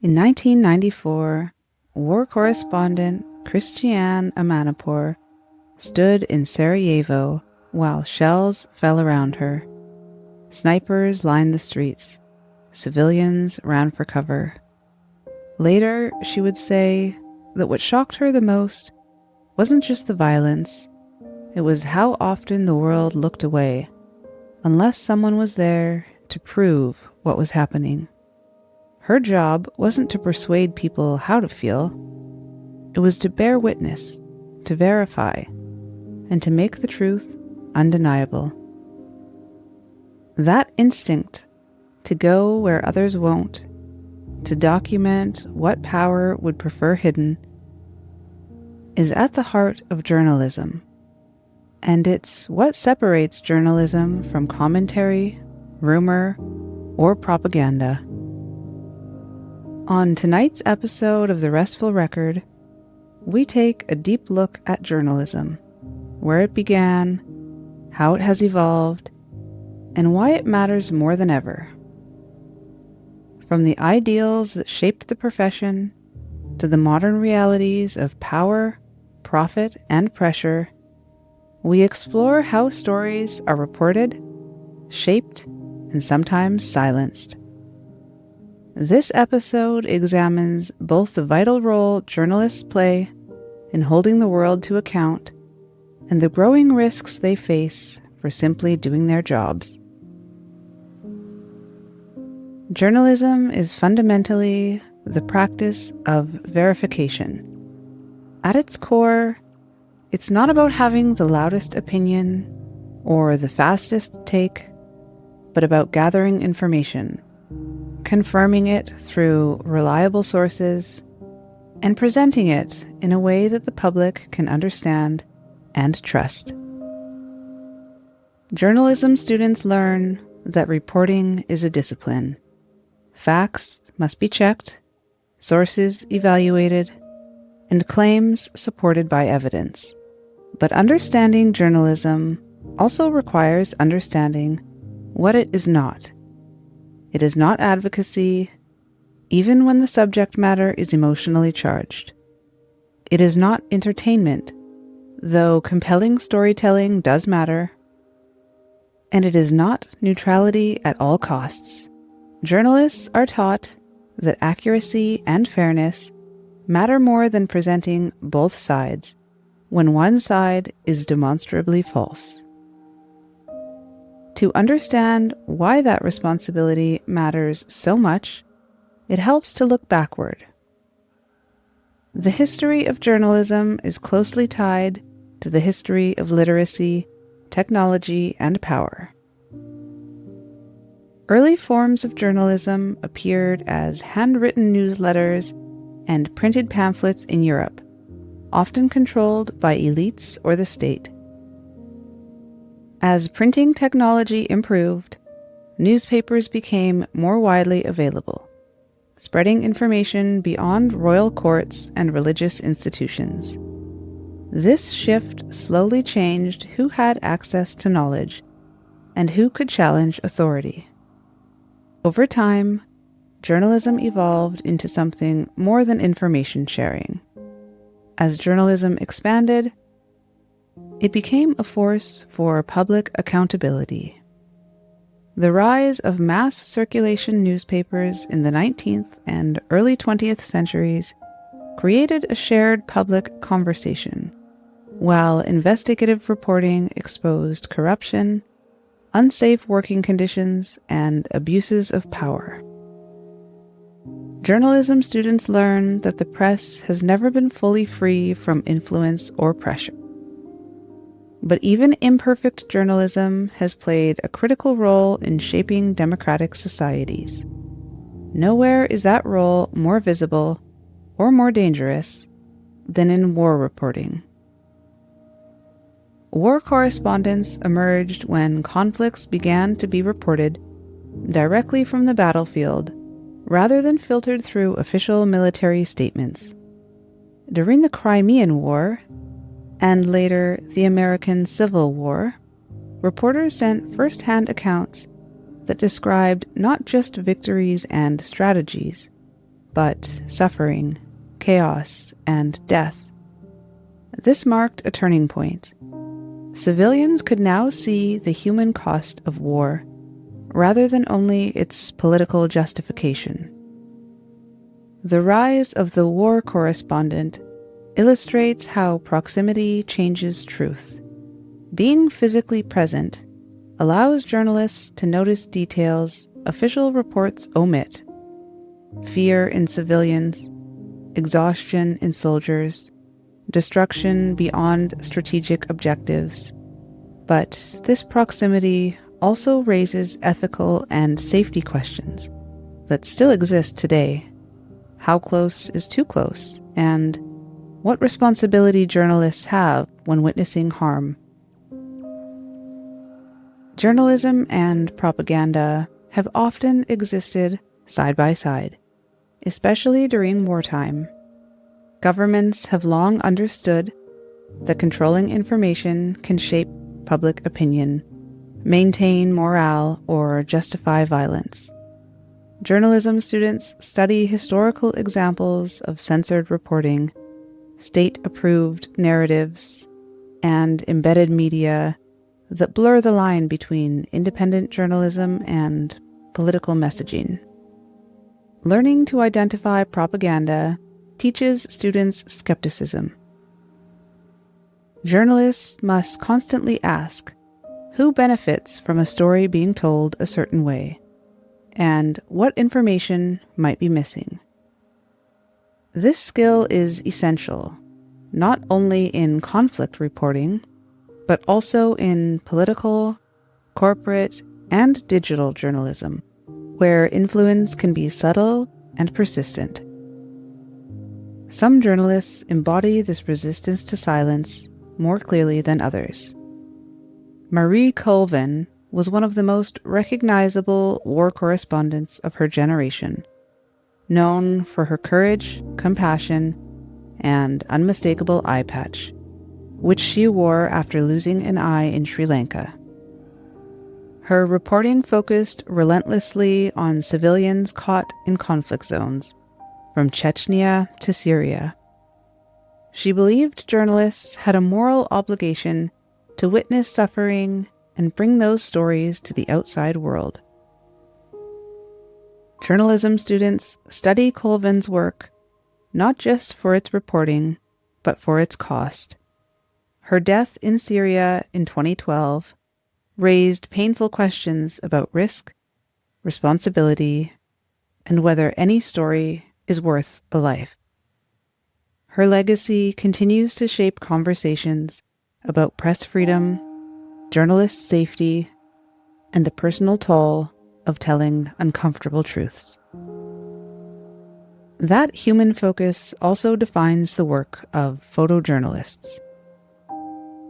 In 1994, war correspondent Christiane Amanpour stood in Sarajevo while shells fell around her. Snipers lined the streets. Civilians ran for cover. Later, she would say that what shocked her the most wasn't just the violence, it was how often the world looked away, unless someone was there to prove what was happening. Her job wasn't to persuade people how to feel. It was to bear witness, to verify, and to make the truth undeniable. That instinct to go where others won't, to document what power would prefer hidden, is at the heart of journalism. And it's what separates journalism from commentary, rumor, or propaganda. On tonight's episode of the Restful Record, we take a deep look at journalism, where it began, how it has evolved, and why it matters more than ever. From the ideals that shaped the profession to the modern realities of power, profit, and pressure, we explore how stories are reported, shaped, and sometimes silenced. This episode examines both the vital role journalists play in holding the world to account and the growing risks they face for simply doing their jobs. Journalism is fundamentally the practice of verification. At its core, it's not about having the loudest opinion or the fastest take, but about gathering information, confirming it through reliable sources, and presenting it in a way that the public can understand and trust. Journalism students learn that reporting is a discipline. Facts must be checked, sources evaluated, and claims supported by evidence. But understanding journalism also requires understanding what it is not. It is not advocacy, even when the subject matter is emotionally charged. It is not entertainment, though compelling storytelling does matter. And it is not neutrality at all costs. Journalists are taught that accuracy and fairness matter more than presenting both sides when one side is demonstrably false. To understand why that responsibility matters so much, it helps to look backward. The history of journalism is closely tied to the history of literacy, technology, and power. Early forms of journalism appeared as handwritten newsletters and printed pamphlets in Europe, often controlled by elites or the state. As printing technology improved, newspapers became more widely available, spreading information beyond royal courts and religious institutions. This shift slowly changed who had access to knowledge and who could challenge authority. Over time, journalism evolved into something more than information sharing. As journalism expanded, it became a force for public accountability. The rise of mass circulation newspapers in the 19th and early 20th centuries created a shared public conversation, while investigative reporting exposed corruption, unsafe working conditions, and abuses of power. Journalism students learn that the press has never been fully free from influence or pressure. But even imperfect journalism has played a critical role in shaping democratic societies. Nowhere is that role more visible or more dangerous than in war reporting. War correspondence emerged when conflicts began to be reported directly from the battlefield rather than filtered through official military statements. During the Crimean War, and later the American Civil War, reporters sent first-hand accounts that described not just victories and strategies, but suffering, chaos, and death. This marked a turning point. Civilians could now see the human cost of war, rather than only its political justification. The rise of the war correspondent illustrates how proximity changes truth. Being physically present allows journalists to notice details official reports omit: fear in civilians, exhaustion in soldiers, destruction beyond strategic objectives. But this proximity also raises ethical and safety questions that still exist today. How close is too close? And what responsibility journalists have when witnessing harm? Journalism and propaganda have often existed side by side, especially during wartime. Governments have long understood that controlling information can shape public opinion, maintain morale, or justify violence. Journalism students study historical examples of censored reporting, state-approved narratives, and embedded media that blur the line between independent journalism and political messaging. Learning to identify propaganda teaches students skepticism. Journalists must constantly ask, who benefits from a story being told a certain way, and what information might be missing? This skill is essential, not only in conflict reporting, but also in political, corporate, and digital journalism, where influence can be subtle and persistent. Some journalists embody this resistance to silence more clearly than others. Marie Colvin was one of the most recognizable war correspondents of her generation, known for her courage, compassion, and unmistakable eye patch, which she wore after losing an eye in Sri Lanka. Her reporting focused relentlessly on civilians caught in conflict zones, from Chechnya to Syria. She believed journalists had a moral obligation to witness suffering and bring those stories to the outside world. Journalism students study Colvin's work not just for its reporting, but for its cost. Her death in Syria in 2012 raised painful questions about risk, responsibility, and whether any story is worth a life. Her legacy continues to shape conversations about press freedom, journalist safety, and the personal toll of telling uncomfortable truths. That human focus also defines the work of photojournalists.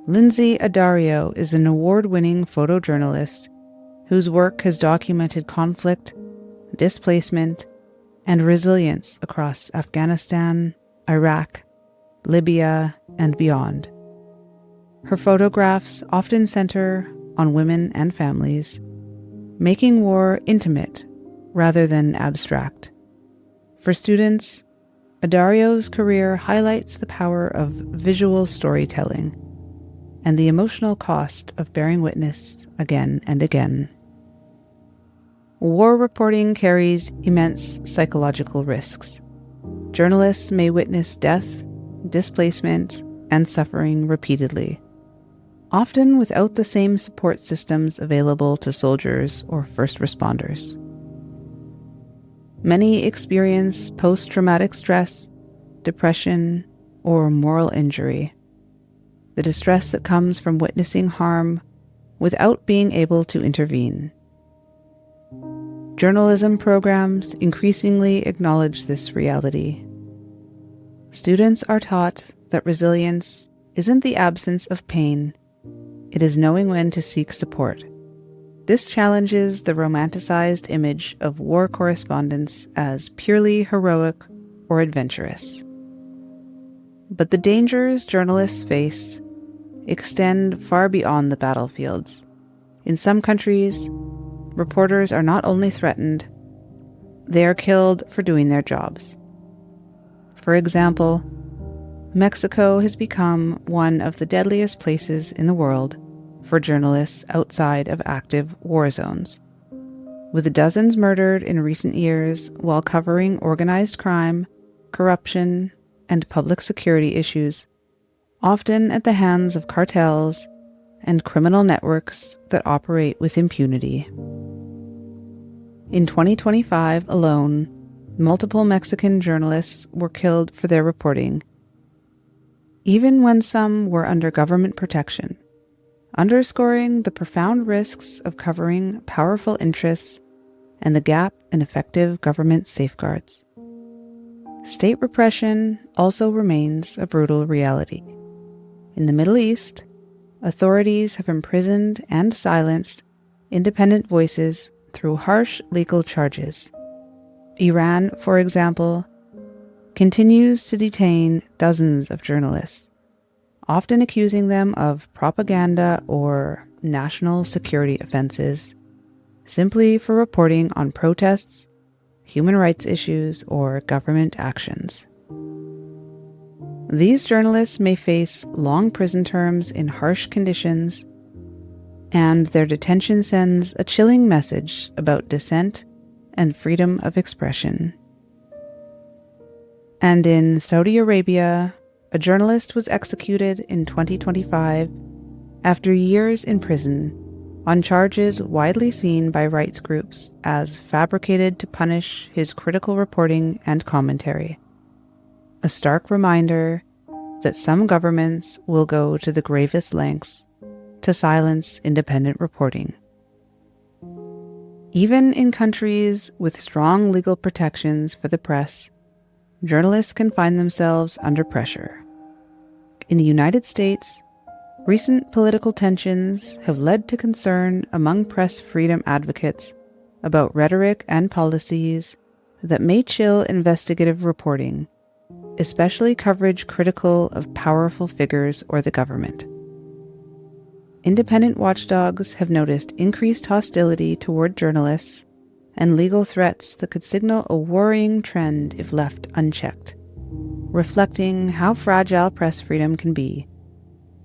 Lindsay Addario is an award-winning photojournalist whose work has documented conflict, displacement, and resilience across Afghanistan, Iraq, Libya, and beyond. Her photographs often center on women and families, making war intimate rather than abstract. For students, Addario's career highlights the power of visual storytelling and the emotional cost of bearing witness again and again. War reporting carries immense psychological risks. Journalists may witness death, displacement, and suffering repeatedly, often without the same support systems available to soldiers or first responders. Many experience post-traumatic stress, depression, or moral injury, the distress that comes from witnessing harm without being able to intervene. Journalism programs increasingly acknowledge this reality. Students are taught that resilience isn't the absence of pain, it is knowing when to seek support. This challenges the romanticized image of war correspondence as purely heroic or adventurous. But the dangers journalists face extend far beyond the battlefields. In some countries, reporters are not only threatened, they are killed for doing their jobs. For example, Mexico has become one of the deadliest places in the world for journalists outside of active war zones, with dozens murdered in recent years while covering organized crime, corruption, and public security issues, often at the hands of cartels and criminal networks that operate with impunity. In 2025 alone, multiple Mexican journalists were killed for their reporting, even when some were under government protection, underscoring the profound risks of covering powerful interests and the gap in effective government safeguards. State repression also remains a brutal reality. In the Middle East, authorities have imprisoned and silenced independent voices through harsh legal charges. Iran, for example, continues to detain dozens of journalists, often accusing them of propaganda or national security offenses, simply for reporting on protests, human rights issues, or government actions. These journalists may face long prison terms in harsh conditions, and their detention sends a chilling message about dissent and freedom of expression. And in Saudi Arabia, a journalist was executed in 2025 after years in prison on charges widely seen by rights groups as fabricated to punish his critical reporting and commentary. A stark reminder that some governments will go to the gravest lengths to silence independent reporting. Even in countries with strong legal protections for the press, journalists can find themselves under pressure. In the United States, recent political tensions have led to concern among press freedom advocates about rhetoric and policies that may chill investigative reporting, especially coverage critical of powerful figures or the government. Independent watchdogs have noticed increased hostility toward journalists and legal threats that could signal a worrying trend if left unchecked, reflecting how fragile press freedom can be,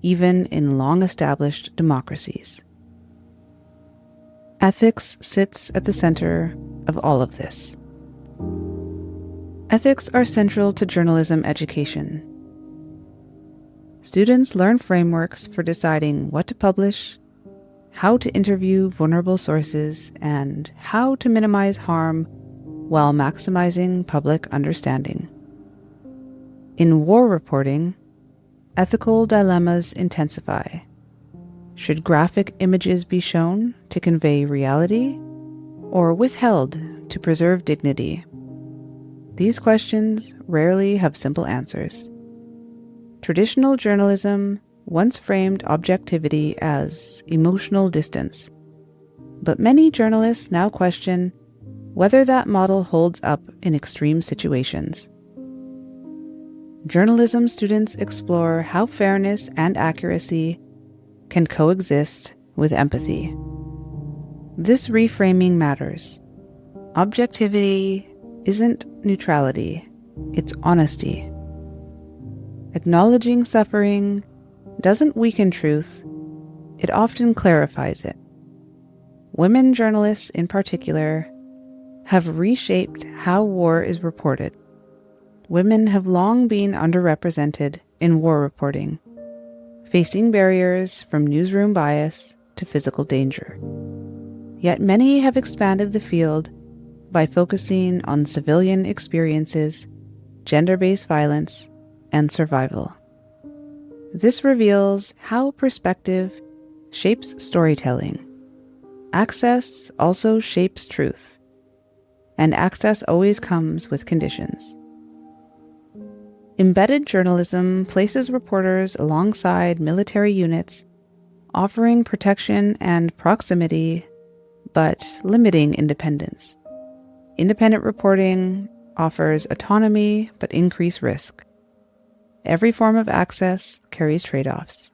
even in long-established democracies. Ethics sits at the center of all of this. Ethics are central to journalism education. Students learn frameworks for deciding what to publish, how to interview vulnerable sources, and how to minimize harm while maximizing public understanding. In war reporting, ethical dilemmas intensify. Should graphic images be shown to convey reality, or withheld to preserve dignity? These questions rarely have simple answers. Traditional journalism once framed objectivity as emotional distance, but many journalists now question whether that model holds up in extreme situations. Journalism students explore how fairness and accuracy can coexist with empathy. This reframing matters. Objectivity isn't neutrality, it's honesty. Acknowledging suffering doesn't weaken truth, it often clarifies it. Women journalists, in particular, have reshaped how war is reported. Women have long been underrepresented in war reporting, facing barriers from newsroom bias to physical danger. Yet many have expanded the field by focusing on civilian experiences, gender-based violence, and survival. This reveals how perspective shapes storytelling. Access also shapes truth, and access always comes with conditions. Embedded journalism places reporters alongside military units, offering protection and proximity, but limiting independence. Independent reporting offers autonomy but increased risk. Every form of access carries trade-offs.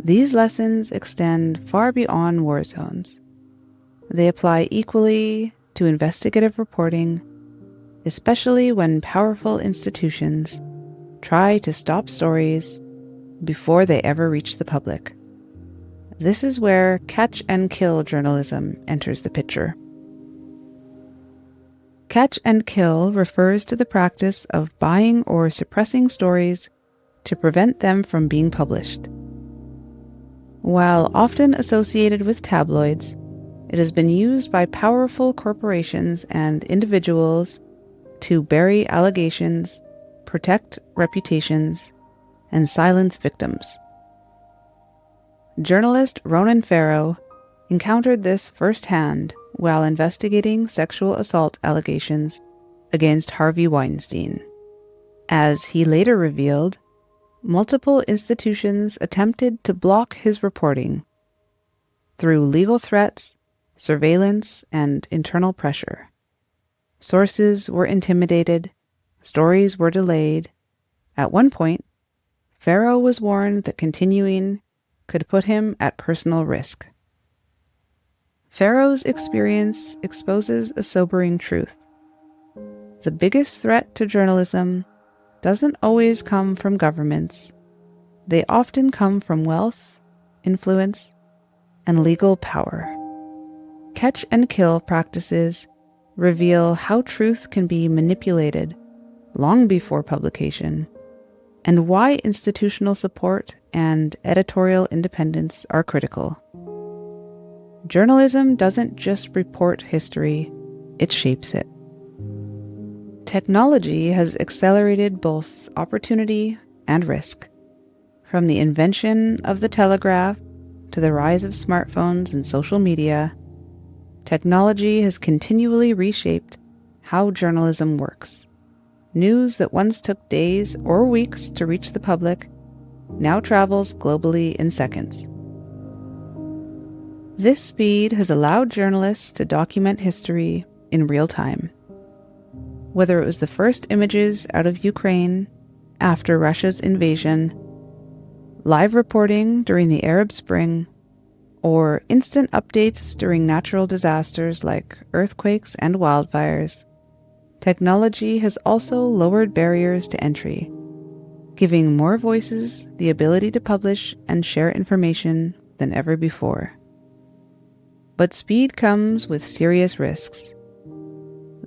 These lessons extend far beyond war zones. They apply equally to investigative reporting, especially when powerful institutions try to stop stories before they ever reach the public. This is where catch-and-kill journalism enters the picture. Catch and kill refers to the practice of buying or suppressing stories to prevent them from being published. While often associated with tabloids, it has been used by powerful corporations and individuals to bury allegations, protect reputations, and silence victims. Journalist Ronan Farrow encountered this firsthand while investigating sexual assault allegations against Harvey Weinstein. As he later revealed, multiple institutions attempted to block his reporting through legal threats, surveillance, and internal pressure. Sources were intimidated, stories were delayed. At one point, Farrow was warned that continuing could put him at personal risk. Farrow's experience exposes a sobering truth. The biggest threat to journalism doesn't always come from governments. They often come from wealth, influence, and legal power. Catch and kill practices reveal how truth can be manipulated long before publication, and why institutional support and editorial independence are critical. Journalism doesn't just report history, it shapes it. Technology has accelerated both opportunity and risk. From the invention of the telegraph to the rise of smartphones and social media, technology has continually reshaped how journalism works. News that once took days or weeks to reach the public now travels globally in seconds. This speed has allowed journalists to document history in real time. Whether it was the first images out of Ukraine after Russia's invasion, live reporting during the Arab Spring, or instant updates during natural disasters like earthquakes and wildfires, technology has also lowered barriers to entry, giving more voices the ability to publish and share information than ever before. But speed comes with serious risks.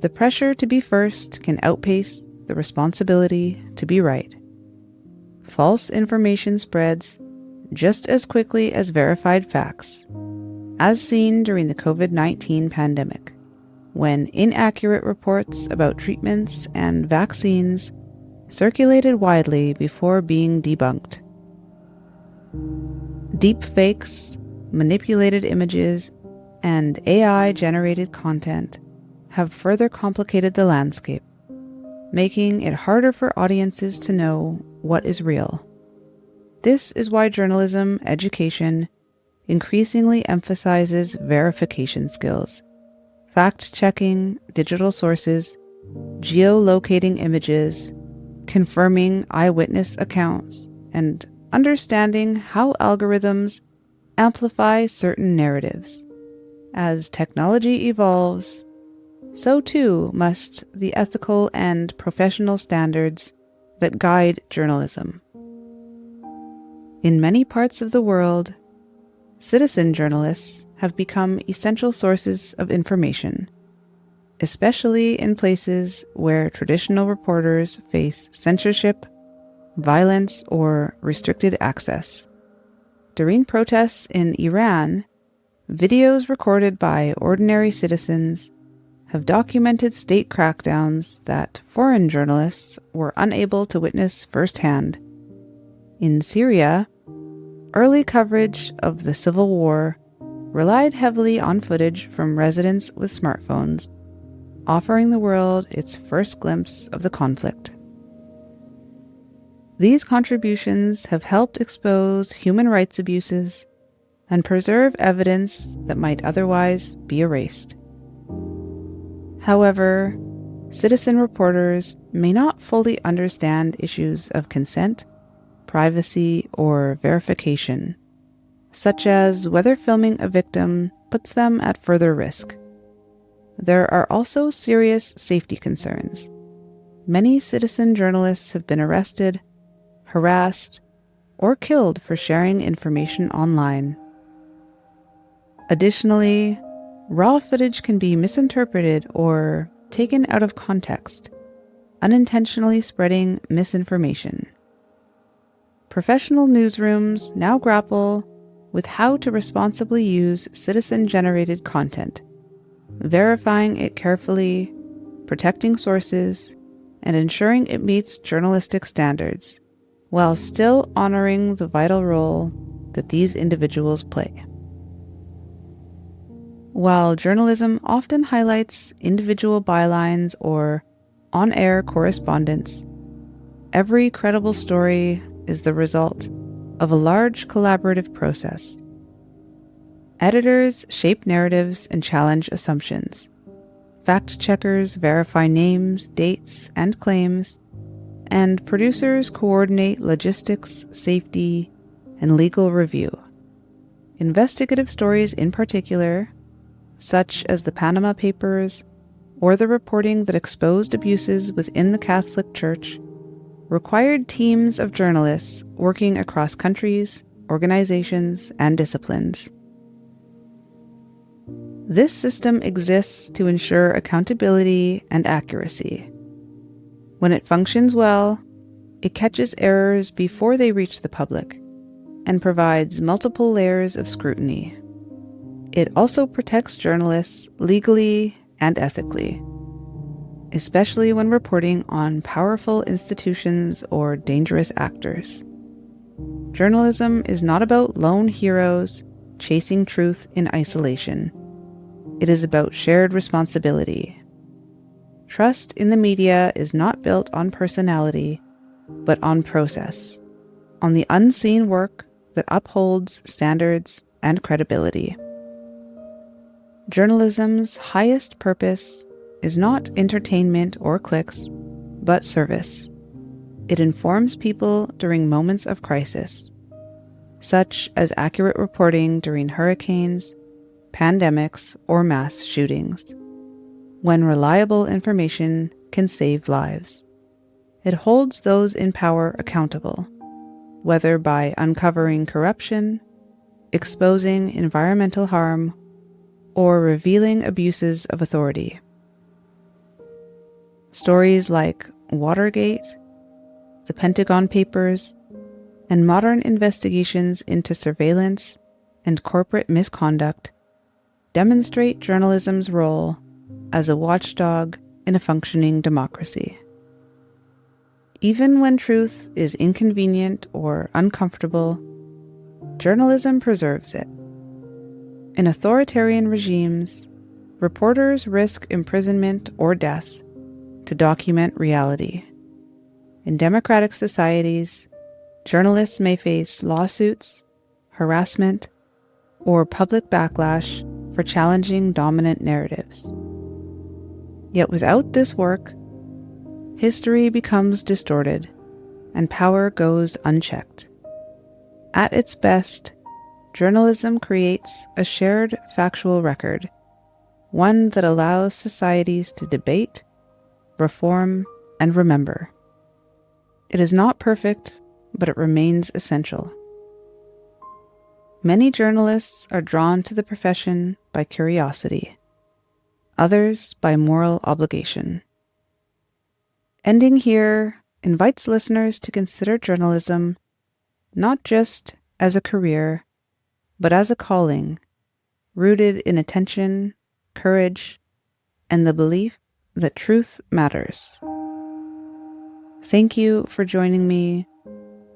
The pressure to be first can outpace the responsibility to be right. False information spreads just as quickly as verified facts, as seen during the COVID-19 pandemic, when inaccurate reports about treatments and vaccines circulated widely before being debunked. Deepfakes, manipulated images, and AI-generated content have further complicated the landscape, making it harder for audiences to know what is real. This is why journalism education increasingly emphasizes verification skills, fact-checking digital sources, geolocating images, confirming eyewitness accounts, and understanding how algorithms amplify certain narratives. As technology evolves, so too must the ethical and professional standards that guide journalism. In many parts of the world, citizen journalists have become essential sources of information, especially in places where traditional reporters face censorship, violence, or restricted access. During protests in Iran, videos recorded by ordinary citizens have documented state crackdowns that foreign journalists were unable to witness firsthand. In Syria, early coverage of the civil war relied heavily on footage from residents with smartphones, offering the world its first glimpse of the conflict. These contributions have helped expose human rights abuses and preserve evidence that might otherwise be erased. However, citizen reporters may not fully understand issues of consent, privacy, or verification, such as whether filming a victim puts them at further risk. there are also serious safety concerns. Many citizen journalists have been arrested, harassed, or killed for sharing information online. Additionally, raw footage can be misinterpreted or taken out of context, unintentionally spreading misinformation. Professional newsrooms now grapple with how to responsibly use citizen-generated content, verifying it carefully, protecting sources, and ensuring it meets journalistic standards, while still honoring the vital role that these individuals play. While journalism often highlights individual bylines or on-air correspondence, every credible story is the result of a large collaborative process. Editors shape narratives and challenge assumptions. Fact-checkers verify names, dates, and claims, and producers coordinate logistics, safety, and legal review. Investigative stories in particular, such as the Panama Papers or the reporting that exposed abuses within the Catholic Church, required teams of journalists working across countries, organizations, and disciplines. This system exists to ensure accountability and accuracy. When it functions well, it catches errors before they reach the public and provides multiple layers of scrutiny. It also protects journalists legally and ethically, especially when reporting on powerful institutions or dangerous actors. Journalism is not about lone heroes chasing truth in isolation. It is about shared responsibility. Trust in the media is not built on personality, but on process, on the unseen work that upholds standards and credibility. Journalism's highest purpose is not entertainment or clicks, but service. It informs people during moments of crisis, such as accurate reporting during hurricanes, pandemics, or mass shootings, when reliable information can save lives. It holds those in power accountable, whether by uncovering corruption, exposing environmental harm, or revealing abuses of authority. Stories like Watergate, the Pentagon Papers, and modern investigations into surveillance and corporate misconduct demonstrate journalism's role as a watchdog in a functioning democracy. Even when truth is inconvenient or uncomfortable, journalism preserves it. In authoritarian regimes, reporters risk imprisonment or death to document reality. In democratic societies, journalists may face lawsuits, harassment, or public backlash for challenging dominant narratives. Yet without this work, history becomes distorted and power goes unchecked. At its best, journalism creates a shared factual record, one that allows societies to debate, reform, and remember. It is not perfect, but it remains essential. Many journalists are drawn to the profession by curiosity, others by moral obligation. Ending here invites listeners to consider journalism not just as a career, but as a calling, rooted in attention, courage, and the belief that truth matters. Thank you for joining me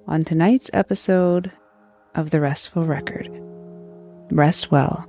on tonight's episode of the Restful Record. Rest well.